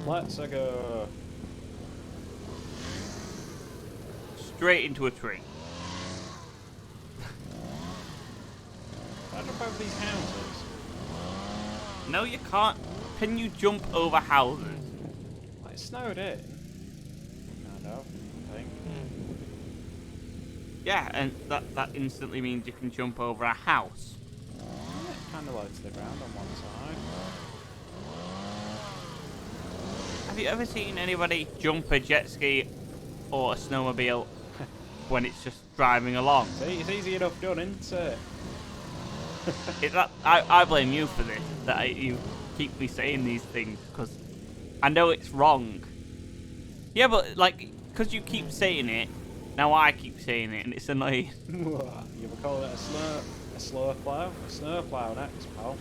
Let's go. Straight into a tree. Can I jump over these houses? No, you can't. Can you jump over houses? Like, it snowed in. Kind of, I think. Yeah, and that instantly means you can jump over a house. Yeah, it kind of low to the ground on one side. Have you ever seen anybody jump a jet ski or a snowmobile when it's just driving along? See, it's easy enough done, isn't it? I blame you for this, that you keep me saying these things, because I know it's wrong. Yeah, but, like, because you keep saying it, now I keep saying it, and it's annoying. You ever call it a slow plough? A snow plough next, pal.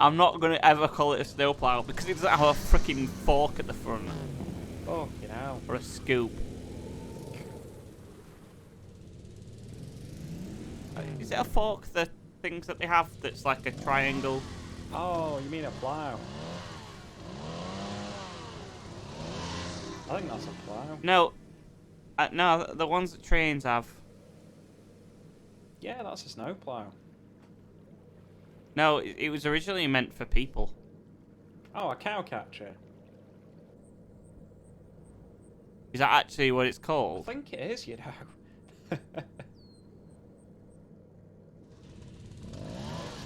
I'm not going to ever call it a snowplow, because it doesn't have a freaking fork at the front. Oh, you know. Or a scoop. Is it a fork, the things that they have that's like a triangle? Oh, you mean a plough? I think that's a plough. No. No, the ones that trains have. Yeah, that's a snow plough. No, it was originally meant for people. Oh, a cow catcher. Is that actually what it's I called? think it is, you know. So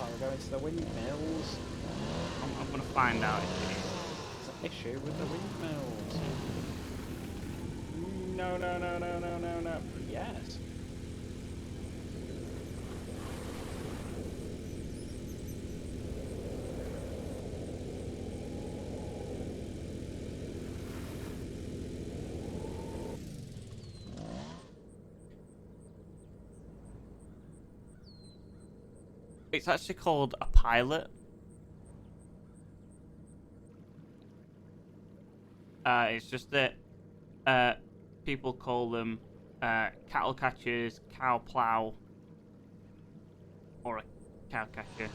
we're going to the windmills. I'm going to find out if it is. There's an issue with the windmills. No, no, no, no, no, no, no. Yes. It's actually called a pilot. It's just that people call them cattle catchers, cow plow, or a cow catcher.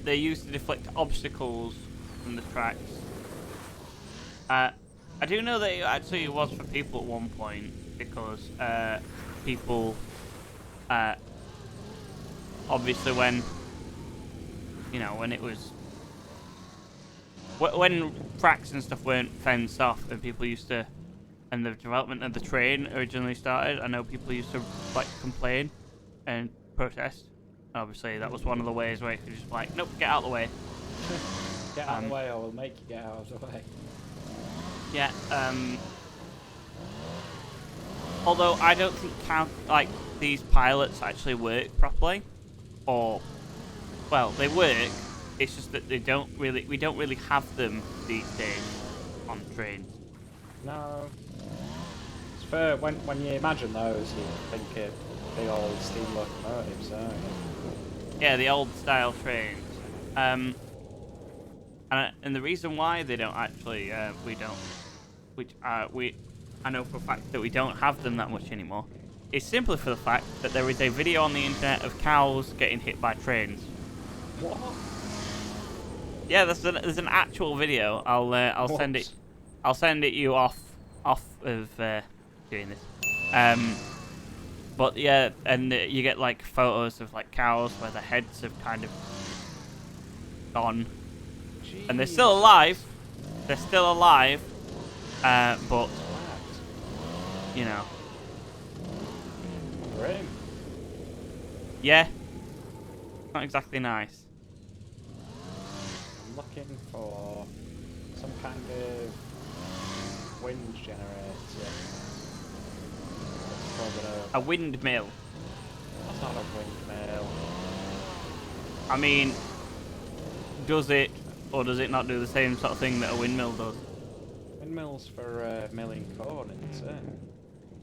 They're used to deflect obstacles from the tracks. I do know that it actually was for people at one point, because people obviously when it was when tracks and stuff weren't fenced off and people used to, and the development of the train originally started, I know people used to like complain and protest. Obviously that was one of the ways where you could just like, nope, get out of the way. Get out of the way or we'll make you get out of the way. Yeah, although I don't think these pilots actually work properly, or, well, they work. It's just that we don't really have them these days on trains. No. It's fair, when you imagine those, you think of the old steam locomotives, don't you? Yeah, the old style trains. And the reason why they don't actually, I know for a fact that we don't have them that much anymore, is simply for the fact that there is a video on the internet of cows getting hit by trains. What? Yeah, there's an actual video. I'll send it. I'll send it you off of doing this. But yeah, and you get like photos of like cows where the heads have kind of gone. Jeez. And they're still alive. They're still alive. But you know. Grim. Yeah. Not exactly nice. I'm looking for some kind of wind generator. A windmill. That's not a windmill. I mean, does it or does it not do the same sort of thing that a windmill does? Windmills for milling corn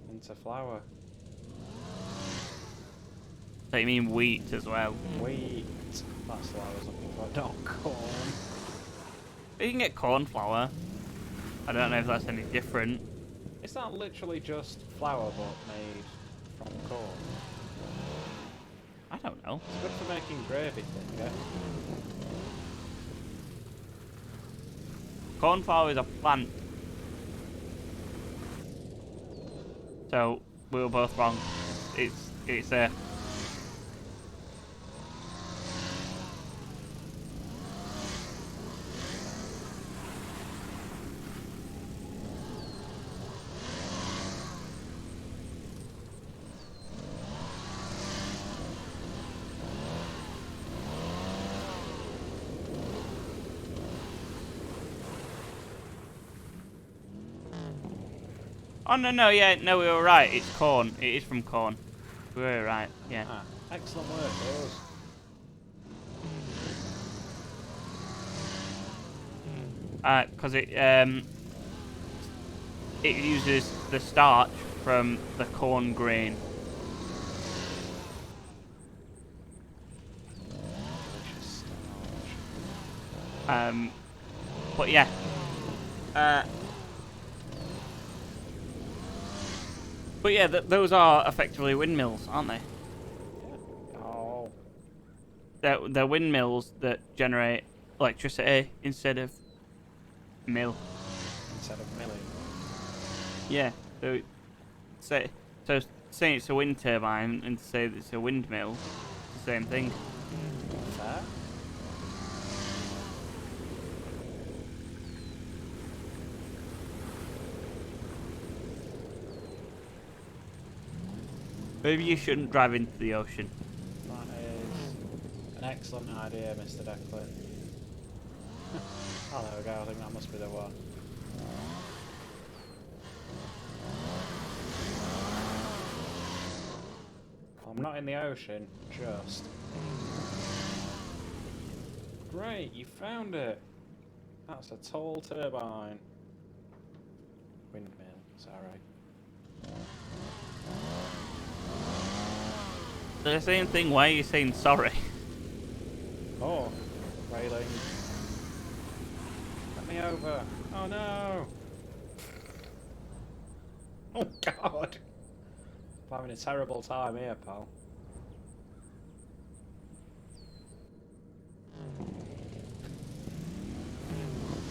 into flour. So you mean wheat as well? Wheat. That's what I was looking for. Not corn. You can get corn flour. I don't know if that's any different. It's not literally just flour but made from corn. I don't know. It's good for making gravy, thing, yeah. Cornflower is a plant. So we were both wrong. It's a. Oh no, yeah, no, we were right. It's corn. It is from corn. We were right. Yeah. Ah, excellent work, those. Because it uses the starch from the corn grain. Delicious starch. But yeah. But yeah, those are effectively windmills, aren't they? Yeah. Oh. They're windmills that generate electricity instead of mill. Instead of milling. Yeah. So saying it's a wind turbine and to say that it's a windmill, it's the same thing. Fair. Maybe you shouldn't drive into the ocean. That is an excellent idea, Mr. Declan. Oh, there we go. I think that must be the one. I'm not in the ocean, just. Great, you found it. That's a tall turbine. Windmill, sorry. The same thing. Why are you saying sorry? Oh, railing. Let me over. Oh no. Oh god. I'm having a terrible time here, pal.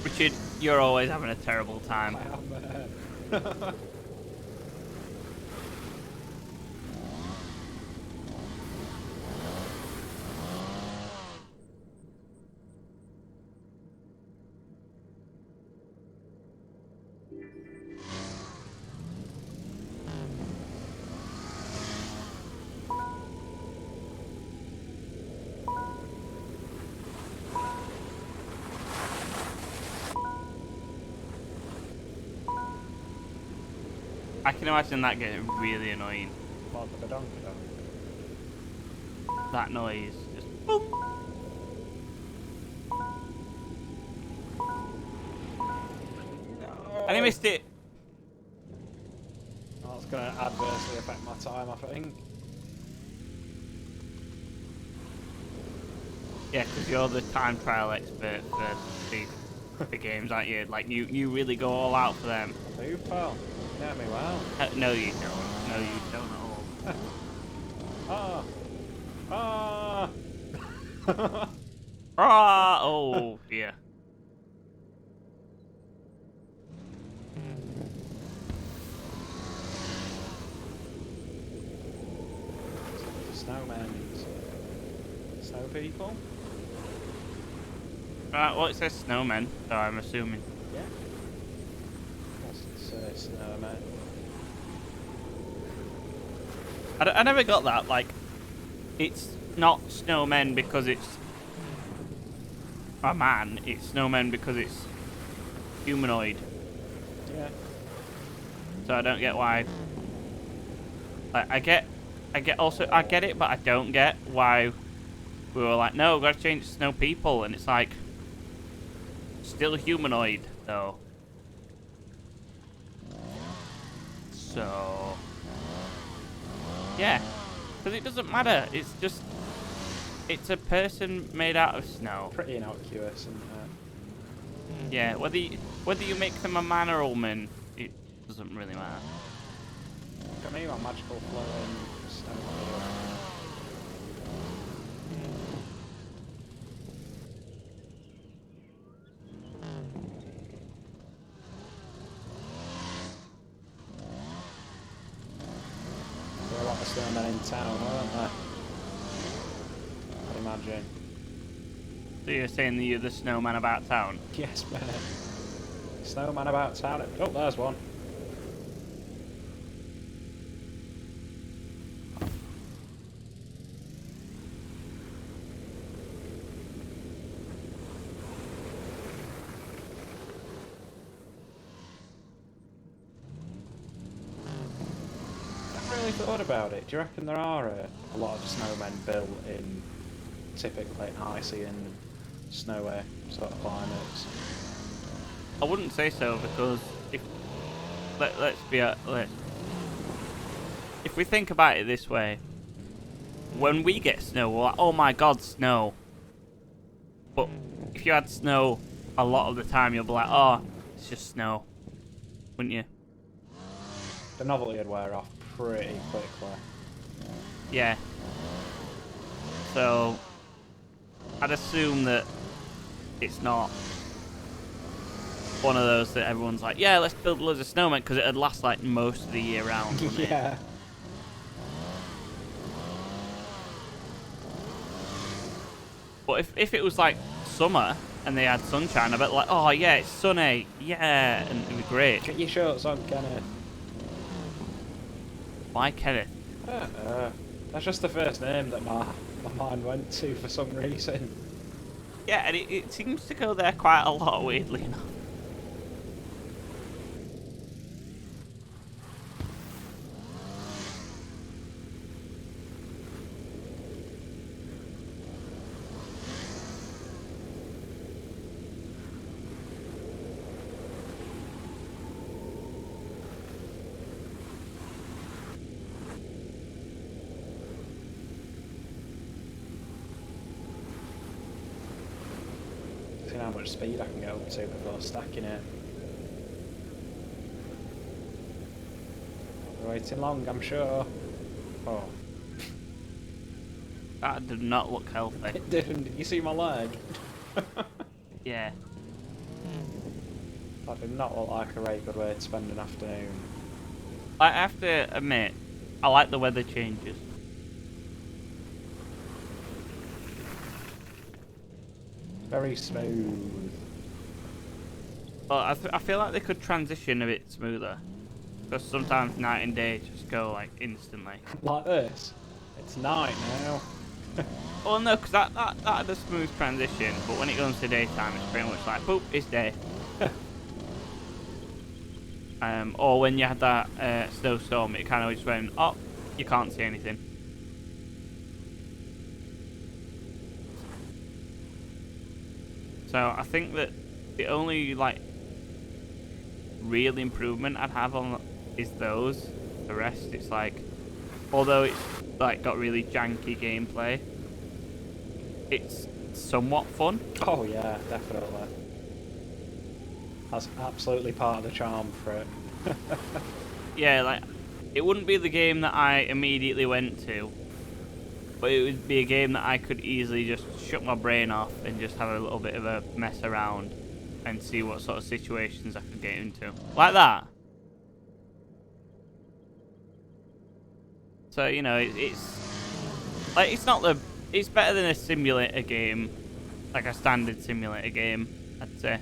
Richard, you're always having a terrible time. I am. I can imagine that getting really annoying. What, the donkey dog? That noise, just boom. No. And I missed it. Oh, it's going to adversely affect my time, I think. Yeah, because you're the time trial expert for the games, aren't you? Like you really go all out for them. I do, pal. You know me well. No, you don't. No, you don't at all. Ah! Ah! Ah! Oh, yeah. Snowmen. Snow people? Right, well, it says snowmen, so I'm assuming. Yeah. Doesn't say snowmen. I never got that. Like, it's not snowmen because it's a man. It's snowmen because it's humanoid. Yeah. So I don't get why. Like, I get it, but I don't get why we were like, no, we've got to change it to snow people, and it's like still humanoid though. So yeah, because it doesn't matter. It's a person made out of snow. Pretty innocuous, isn't it? Yeah, whether you make them a man or a woman, it doesn't really matter. Got me on magical flowing snow. in town, weren't they? I'd imagine. So you're saying that you're the snowman about town? Yes, mate. Snowman about town. Oh, there's one. I really thought about it. Do you reckon there are a lot of snowmen built in typically icy and snowy sort of climates? I wouldn't say so, because if we think about it this way, when we get snow, we're like, oh my god, snow. But if you had snow a lot of the time, you'll be like, oh, it's just snow, wouldn't you? The novelty would wear off pretty quickly. Yeah. So I'd assume that it's not one of those that everyone's like, yeah, let's build loads of snowmen, because it'd last like most of the year round, wouldn't it? Yeah. But if it was like summer and they had sunshine, I bet like, oh yeah, it's sunny, yeah, and it'd be great. Get your shorts on, Kenneth. Why Kenneth? I don't know. That's just the first name that my mind went to for some reason. Yeah, and it seems to go there quite a lot, weirdly enough. See how much speed I can get up to before stacking it. We're waiting long, I'm sure. Oh. That did not look healthy. It didn't. Did you see my leg? Yeah. That did not look like a very good way to spend an afternoon. I have to admit, I like the weather changes. Very smooth. Well, I feel like they could transition a bit smoother, because sometimes night and day just go like instantly. Like this. It's night now. Well, no, because that had a smooth transition, but when it goes to daytime, it's pretty much like, boop, it's day. Or when you had that snowstorm, it kind of just went, oh, you can't see anything. So I think that the only like real improvement I'd have on is those. The rest, it's like, although it's like got really janky gameplay, it's somewhat fun. Oh yeah, definitely. That's absolutely part of the charm for it. Yeah, like, it wouldn't be the game that I immediately went to, but it would be a game that I could easily just shut my brain off and just have a little bit of a mess around and see what sort of situations I could get into. Like that. So, you know, it's like, it's not the, it's better than a simulator game, like a standard simulator game, I'd say.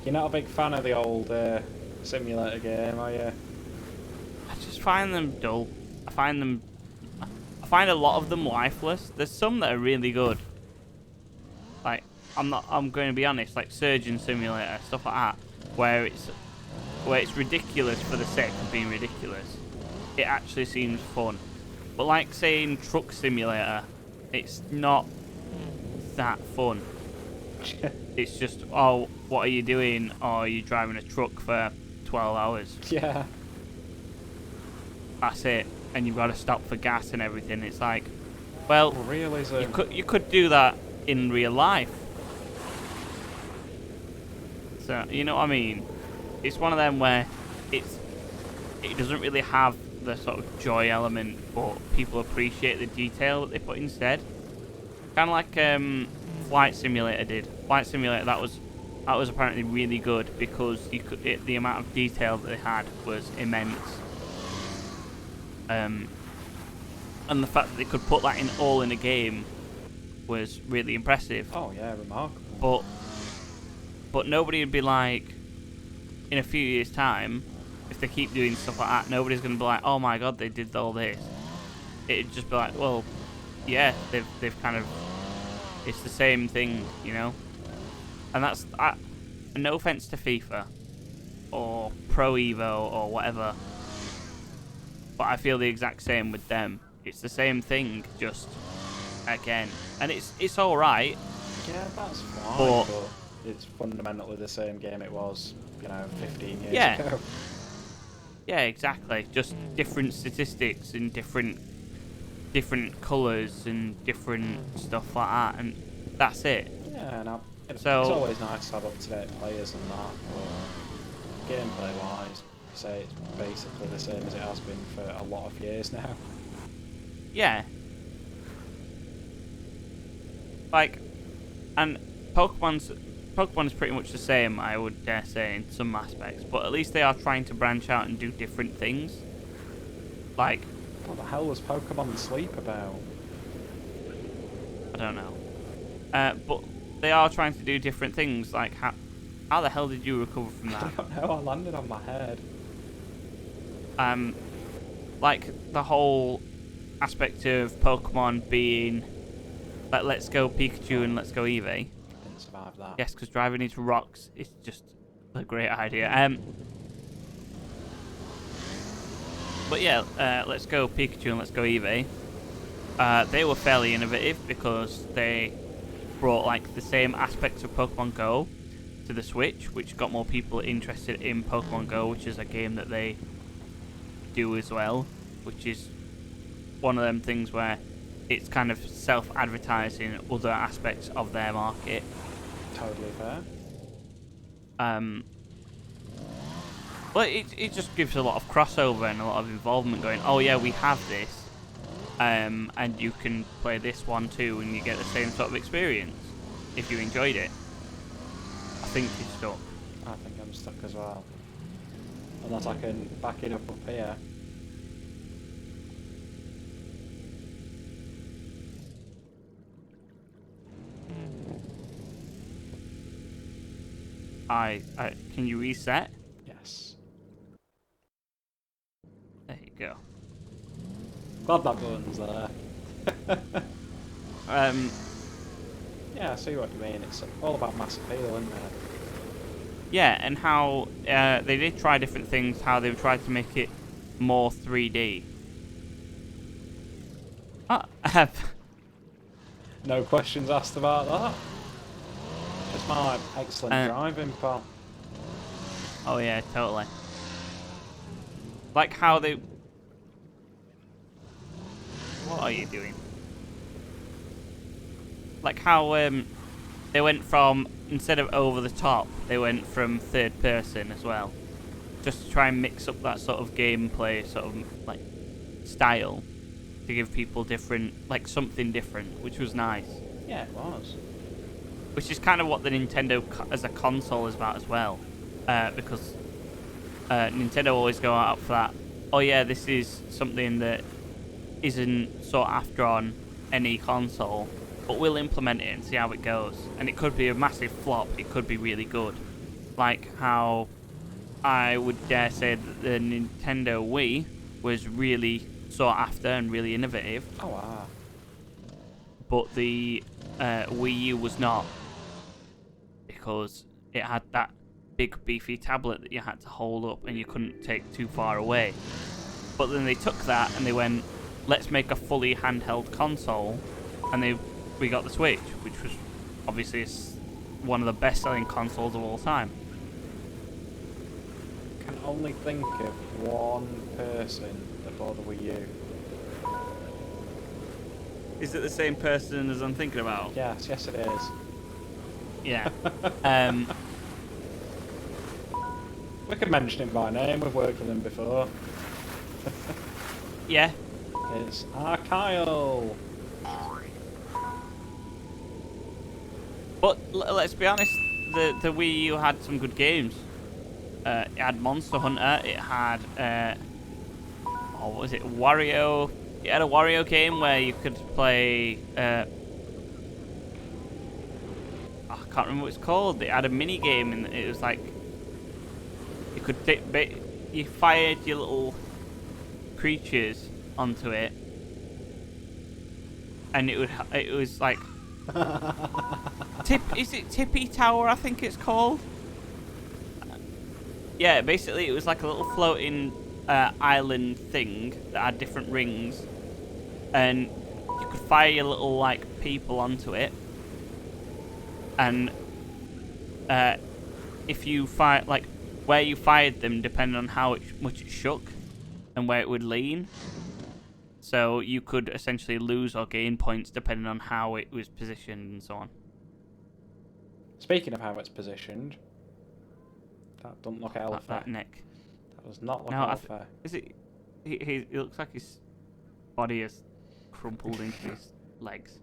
You're not a big fan of the old simulator game, are you? I just find them dull. I find a lot of them lifeless. There's some that are really good. Like, I'm going to be honest, like Surgeon Simulator, stuff like that, where it's ridiculous for the sake of being ridiculous. It actually seems fun. But like saying Truck Simulator, it's not that fun. It's just, oh, what are you doing? Oh, are you driving a truck for 12 hours? Yeah. That's it. And you've got to stop for gas and everything. It's like, well, realism. you could do that in real life. So, you know what I mean? It's one of them where it doesn't really have the sort of joy element, but people appreciate the detail that they put instead. Kind of like Flight Simulator did. Flight Simulator, that was apparently really good because the amount of detail that they had was immense. And the fact that they could put that in all in a game was really impressive. Oh yeah, remarkable. But nobody would be like, in a few years' time, if they keep doing stuff like that, nobody's going to be like, oh my god, they did all this. It'd just be like, well, yeah, they've kind of, it's the same thing, you know? And that's, no offense to FIFA, or Pro Evo, or whatever, but I feel the exact same with them. It's the same thing, just again. And it's alright. Yeah, that's fine, but it's fundamentally the same game it was, 15 years ago. Yeah, exactly. Just different statistics and different colours and different stuff like that, and that's it. Yeah, no, it's always nice to have up-to-date players and that, but gameplay-wise, say it's basically the same as it has been for a lot of years now. Yeah. Like, and Pokemon's pretty much the same, I would dare say, in some aspects, but at least they are trying to branch out and do different things. Like, what the hell was Pokemon Sleep about? I don't know. But they are trying to do different things, like how the hell did you recover from that? I don't know, I landed on my head. Like the whole aspect of Pokemon being like Let's Go Pikachu and Let's Go Eevee. Didn't survive that. Yes, because driving into rocks is just a great idea. But yeah, Let's Go Pikachu and Let's Go Eevee. They were fairly innovative because they brought like the same aspects of Pokemon Go to the Switch, which got more people interested in Pokemon Go, which is a game that they do as well, which is one of them things where it's kind of self-advertising other aspects of their market. Totally fair. Well, it just gives a lot of crossover and a lot of involvement going, oh yeah, we have this, and you can play this one too, and you get the same sort of experience if you enjoyed it. I think you're stuck. I think I'm stuck as well. Unless I can back it up here. Can you reset? Yes. There you go. Glad that button's there. Yeah, I see what you mean. It's all about mass appeal, isn't it? Yeah, and how they did try different things, how they tried to make it more 3D. No questions asked about that. Just my excellent driving, pal. Oh yeah, totally. Like how they... What are you doing? Like how they went from, instead of over the top, they went from third person as well. Just to try and mix up that sort of gameplay, sort of like style, to give people different, like something different, which was nice. Yeah, it was. Which is kind of what the Nintendo as a console is about as well. Because Nintendo always go out for that, oh yeah, this is something that isn't sought after on any console, but we'll implement it and see how it goes. And it could be a massive flop, it could be really good. Like how I would dare say that the Nintendo Wii was really sought after and really innovative. Oh wow. But the Wii U was not, because it had that big beefy tablet that you had to hold up and you couldn't take too far away. But then they took that and they went, let's make a fully handheld console, and we got the Switch, which was obviously one of the best-selling consoles of all time. I can only think of one person that bought the Wii U. Is it the same person as I'm thinking about? Yes, it is. Yeah. We could mention him by name, we've worked with him before. Yeah. It's Kyle. But let's be honest, the Wii U had some good games. It had Monster Hunter, it had, what was it, Wario It had a Wario game where you could play. I can't remember what it's called. It had a mini game, and it was like you could you fired your little creatures onto it, and it was like is it Tippy Tower? I think it's called. Yeah, basically it was like a little floating island thing that had different rings, and you could fire your little like people onto it, and if you fire like where you fired them depended on how much it shook and where it would lean. So you could essentially lose or gain points depending on how it was positioned and so on. Speaking of how it's positioned, that doesn't look healthy. That neck. That does not look healthy. Is it? It looks like his body is crumpled into his legs.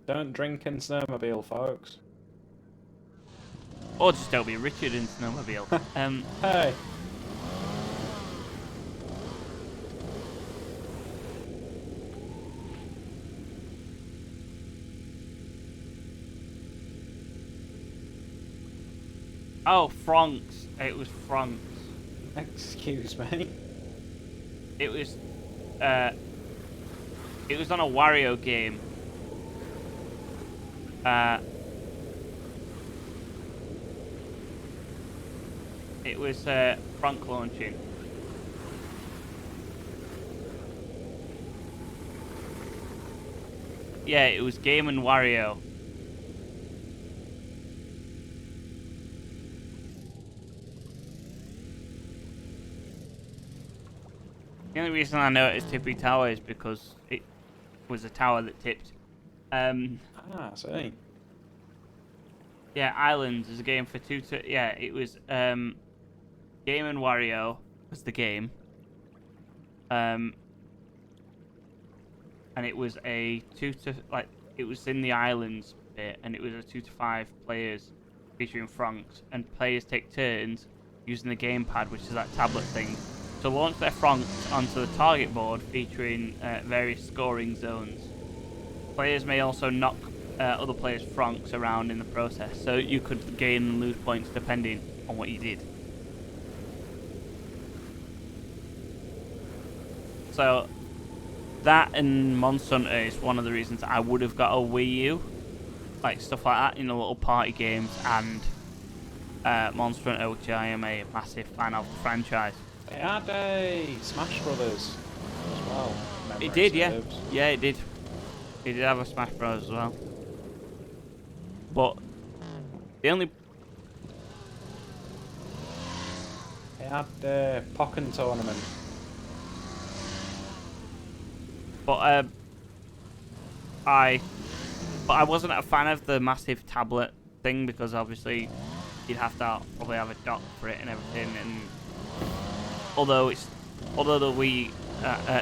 Don't drink in Snowmobile, folks. Or just don't be Richard in Snowmobile. Hey. Oh, Franks. It was Franks. Excuse me. It was on a Wario game. It was Frank launching. Yeah, it was Game and Wario. The only reason I know it is Tippy Tower is because it was a tower that tipped. I see. Yeah, Islands is a game for yeah, it was Game and Wario was the game. And it was a it was in the islands bit, and it was a 2 to 5 players featuring Franks, and players take turns using the gamepad, which is that tablet thing, to launch their Franks onto the target board featuring various scoring zones. Players may also knock other players' Franks around in the process, so you could gain and lose points depending on what you did. So that and Monster Hunter is one of the reasons I would have got a Wii U, like stuff like that, little party games, and Monster Hunter, which I am a massive fan of the franchise. It had a Smash Brothers as well. It did, yeah. Yeah, it did. It did have a Smash Bros as well. But the only... It had the Pokken tournament. But I wasn't a fan of the massive tablet thing, because obviously you'd have to probably have a dock for it and everything, and although the Wii,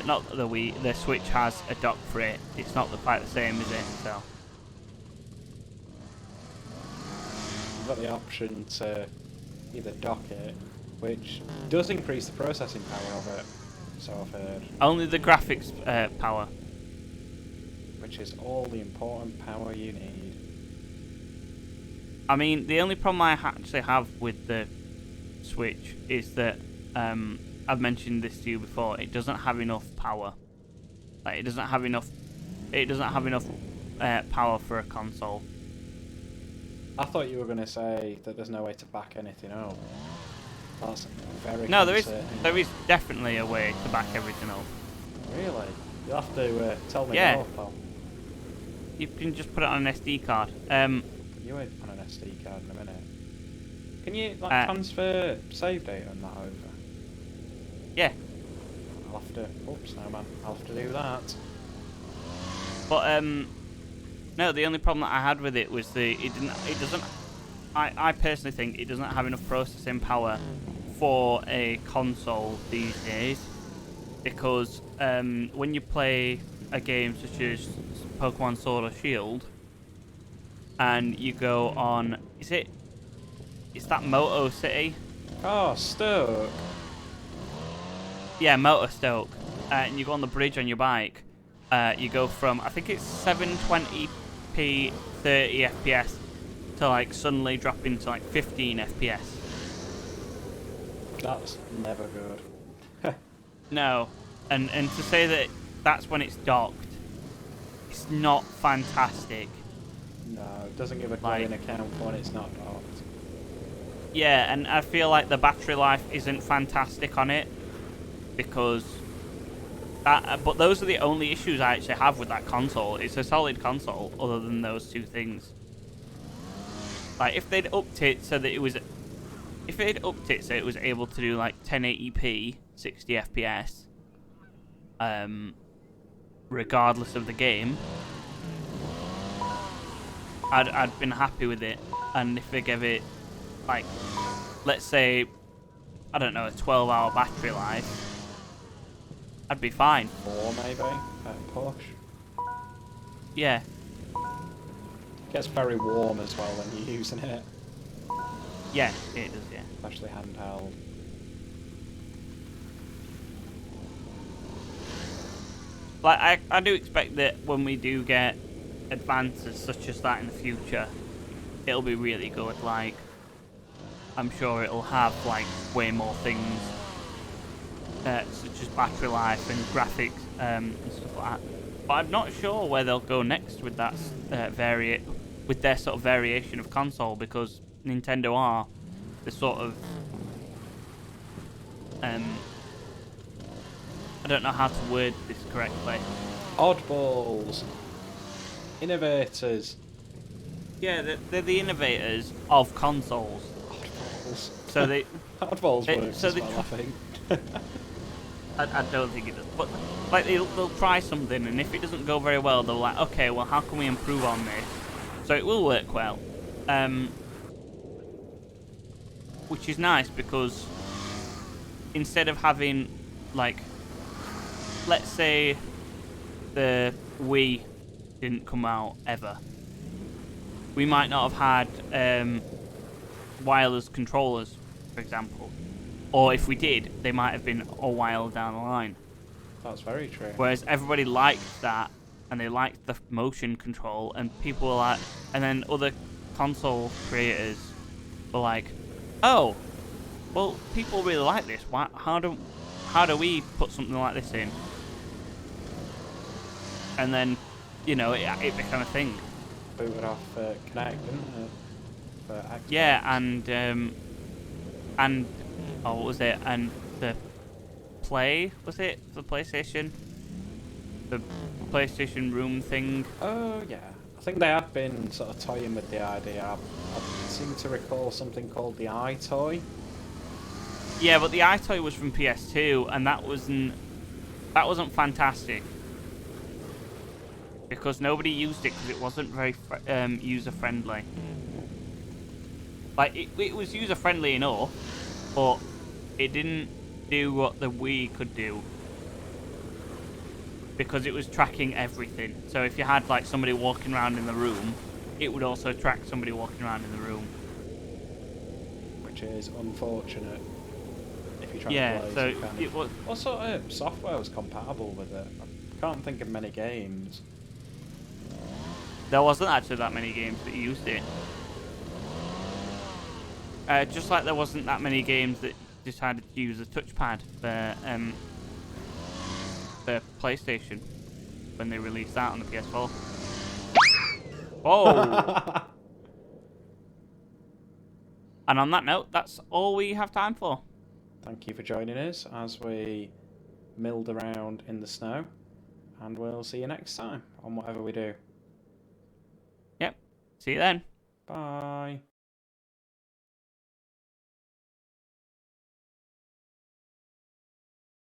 not the Wii, the Switch has a dock for it, it's not quite the same, is it? So You've got the option to either dock it, which does increase the processing power of it, so I've heard. only the graphics power. Which is all the important power you need. I mean, the only problem I actually have with the Switch is that I've mentioned this to you before. It doesn't have enough power. Like, it doesn't have enough power for a console. I thought you were going to say that there's no way to back anything up. That's very No, concerning. there is definitely a way to back everything up. Really? You'll have to tell me Yeah. more, pal. You can just put it on an SD card. You wait on an SD card in a minute. Can you transfer save data and that over? Yeah. I'll have to. Oops, no man. I'll have to do that. But no, the only problem that I had with it was I personally think it doesn't have enough processing power for a console these days, because when you play a game such as Pokemon Sword or Shield, and you go on, it's that Moto City? Oh, Stoke. Yeah, Moto Stoke. and you go on the bridge on your bike, you go from, I think it's 720p 30 FPS to like suddenly dropping to like 15 FPS. That's never good. No, and to say that that's when it's docked, it's not fantastic. No, it doesn't give a glowing account when it's not docked. Yeah, and I feel like the battery life isn't fantastic on it, because but those are the only issues I actually have with that console. It's a solid console, other than those two things. Like, if they'd upped it so that it was, able to do like 1080p 60 FPS, regardless of the game, I'd been happy with it. And if they gave it, like, let's say, I don't know, a 12-hour battery life, I'd be fine. 4 maybe, at push. Yeah. It gets very warm as well when you're using it. Yeah, it does, yeah. Especially handheld. Like, I do expect that when we do get advances such as that in the future, it'll be really good. Like, I'm sure it'll have, like, way more things, such as battery life and graphics, and stuff like that. But I'm not sure where they'll go next with that, with their sort of variation of console, because Nintendo are the sort of, I don't know how to word this correctly. Oddballs. Innovators. Yeah, they're the innovators of consoles. Oddballs. So they... Oddballs works so as they well, I think. I don't think it does. But, like, they'll try something, and if it doesn't go very well, they'll like, okay, well, how can we improve on this? So it will work well. Which is nice, because instead of having, like, let's say the Wii didn't come out ever, we might not have had wireless controllers, for example. Or if we did, they might have been a while down the line. That's very true. Whereas everybody liked that, and they liked the motion control, and people were like, and then other console creators were like, oh, well, people really like this. How do we put something like this in? And then, you know, it became a thing. Booted off Kinect, didn't it? For Xbox. Yeah, and oh, what was it? And the Play, was it? The PlayStation? The PlayStation Room thing? Oh, yeah. I think they have been sort of toying with the idea. I seem to recall something called the iToy. Yeah, but the iToy was from PS2, and that wasn't fantastic, because nobody used it because it wasn't very user friendly. Like, it was user friendly enough, but it didn't do what the Wii could do, because it was tracking everything. So if you had, like, somebody walking around in the room, it would also track somebody walking around in the room. Which is unfortunate if you try Yeah, to play so some kind it of... was... What sort of software was compatible with it? I can't think of many games. There wasn't actually that many games that used it. Just like there wasn't that many games that decided to use a touchpad for PlayStation when they released that on the PS4. Oh! And on that note, that's all we have time for. Thank you for joining us as we milled around in the snow, and we'll see you next time on whatever we do. Yep. See you then. Bye.